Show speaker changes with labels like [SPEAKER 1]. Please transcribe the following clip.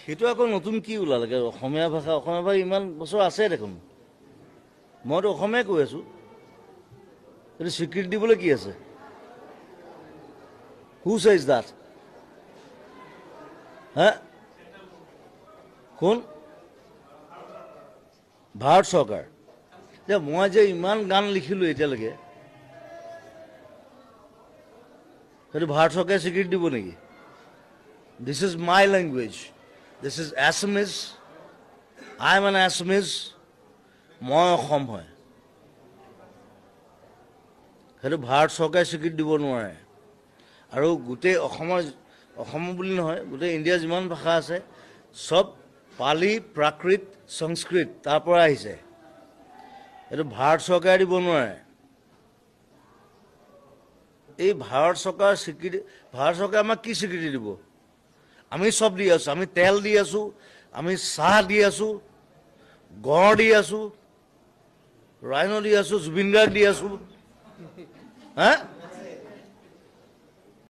[SPEAKER 1] সেইটো আকৌ নতুন কি ওলালে অসমীয়া ভাষা ইমান বছৰ আছে দেখোন মইতো অসমীয়াই কৈ আছোঁ এইটো স্বীকৃতি দিবলৈ কি আছে হু চেজ দ্যাট হা কোন ভাৰত চৰকাৰ যে মই যে ইমান গান লিখিলোঁ এতিয়ালৈকে সেইটো ভাৰত চৰকাৰে স্বীকৃতি দিব নেকি this is my language this is Assamese I am N Assamese মই অসম হয় সেইটো ভাৰত চৰকাৰে স্বীকৃতি দিব নোৱাৰে আৰু গোটেই অসম বুলি নহয় গোটেই ইণ্ডিয়াৰ যিমান ভাষা আছে চব পালি প্ৰাকৃত সংস্কৃত তাৰ পৰা আহিছে এইটো ভাৰত চৰকাৰে দিব নোৱাৰে এই ভাৰত চৰকাৰ স্বীকৃতি ভাৰত চৰকাৰে আমাক কি স্বীকৃতি দিব আমি চব দি আছোঁ আমি তেল দি আছোঁ আমি চাহ দি আছোঁ গড় দি আছোঁ ৰাইন' দি আছোঁ জুবিন গাৰ্গ দি আছোঁ হা